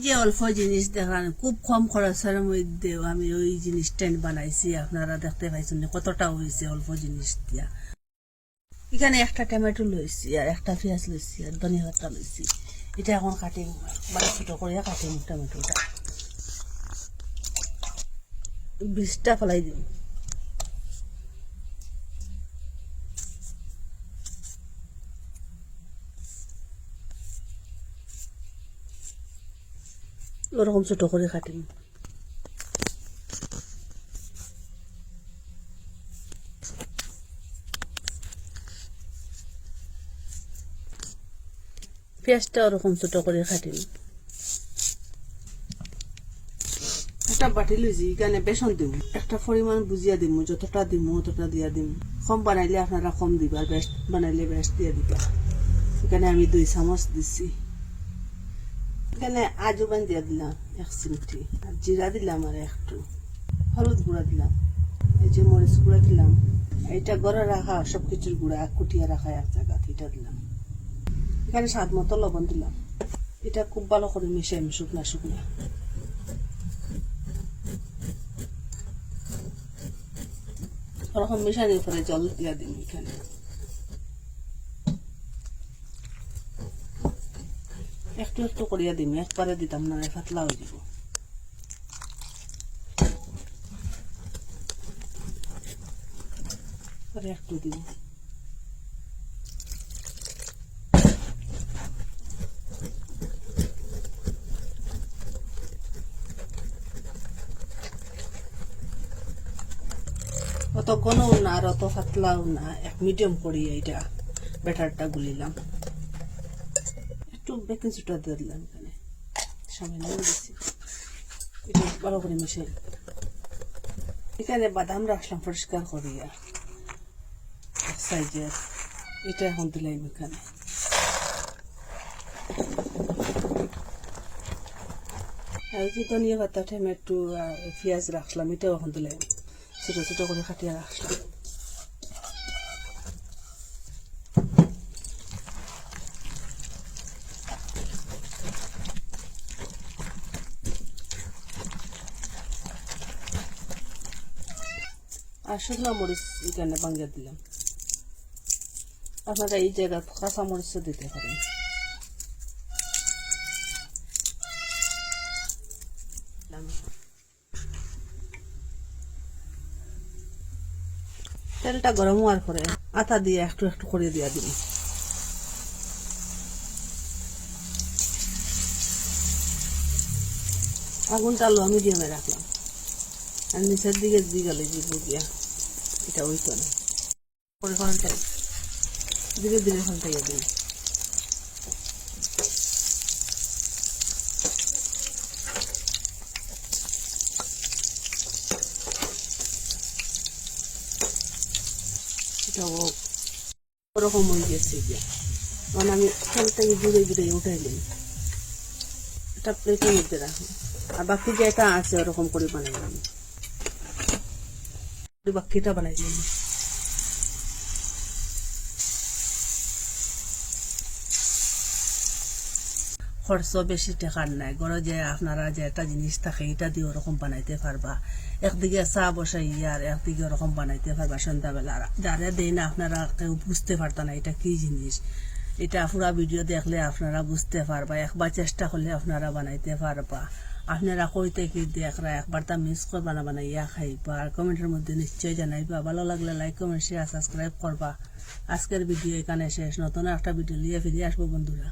যে অল্প জিনিস দেখান খুব কম খরচের মধ্যে আমি ওই জিনিসটা বানাইছি আপনারা দেখতে পাইছেন কতটা হয়েছে অল্প জিনিস দিয়া এখানে একটা টমেটো লইছি আর একটা পেঁয়াজ লইছি আর ধনিয়া পাতা লইছি এটা এখন কাটিং মানে ছোট করে কাটিং টমেটোটা 20টা ফেলাই দিই ওরকম ছোট করে কাটিং পেঁয়াজটা ওরকম ছোট করে কাটিং একটা বাটি লইছি এখানে বেসন দিব একটা পরিমাণ বুঝিয়া দিব যতটা দিব ততটা দিয়া দিব কম বানাইলে আপনারা কম দিবা বেস্ট বানাইলে বেস্ট দিয়া দিবা এখানে আমি 2 চামচ দিছি এখানে আজওয় দিয়া দিলাম 1 চিমটি আর জিরা দিলাম আর একটু হলুদ গুঁড়া দিলাম এই যে মরিচ গুঁড়া দিলাম এটা গড়ে রাখা সবকিছুর গুঁড়া কুটিয়া রাখা এক জায়গা এটা দিলাম এখানে স্বাদ মতো লবণ দিলাম এটা খুব ভালো করে মিশাই শুকনা শুকনা ওরকম মিশানোর পরে জল দিয়া দিন এখানে একটু একটু করিয়া দিম একবারে দিতাম না পাতলা হয়ে যাব পরে একটু দিব অত ঘনও না আর অত পাতলাও না এক মিডিয়াম করিয়া এটা ব্যাটারটা গুলিলাম একটু বেকিং সোডা দিয়ে দিলাম এখানে সামান্য দিচ্ছি এটা ভালো করে মিশাই এখানে বাদাম রাখলাম পরিষ্কার করিয়া এক সাইজের এটা এখন দিলাম এখানে আর যে ধনিয়া পাতা টমেটো আর পেঁয়াজ রাখলাম এটাও এখন দিলাম ছোট ছোট করে কাটিয়ে রাখলাম আর শুকনো মরিচ এখানে ভাঙিয়ে দিলাম আপনারা এই জায়গায় কাঁচা মরিচও দিতে পারেন তেলটা গরম হওয়ার পরে আটা দিয়ে একটু একটু করে দিয়া দিন আগুনটা লো মিডিয়ামে রাখলাম আর নিচের দিকে দিগালে দিব গিয়া এটা ওই তো না পরে ফলটাই ধীরে ধীরে ফলটাইয়া দিন ওরকম হয়ে গেছে কারণ আমি ফলটাকে ঘুরে ঘুরে উঠাইলাম এটা প্লেটের মধ্যে রাখলাম আর বাকি যেটা আছে ওরকম করে বানাইলাম বাকিটা বানাইলাম খরচ বেশি টাকার নাই ঘরে যে আপনারা যে একটা জিনিস থাকে এটা দিয়ে ওরকম বানাইতে পারবা একদিকে চা বসাই আর একদিকে ওরকম বানাইতে পারবা সন্ধ্যাবেলা যারা দেয় না আপনারা কেউ বুঝতে পারত না এটা কি জিনিস এটা পুরা ভিডিও দেখলে আপনারা বুঝতে পারবা একবার চেষ্টা করলে আপনারা বানাইতে পারবা আপনারা কই থেকে দেখরা একবার তা মিস করবা না বানাইয়া খাইবা আর কমেন্টের মধ্যে নিশ্চয়ই জানাইবা ভালো লাগলে লাইক কমেন্ট শেয়ার সাবস্ক্রাইব করবা আজকের ভিডিও এখানে শেষ নতুন একটা ভিডিও নিয়ে ফিরে আসবো বন্ধুরা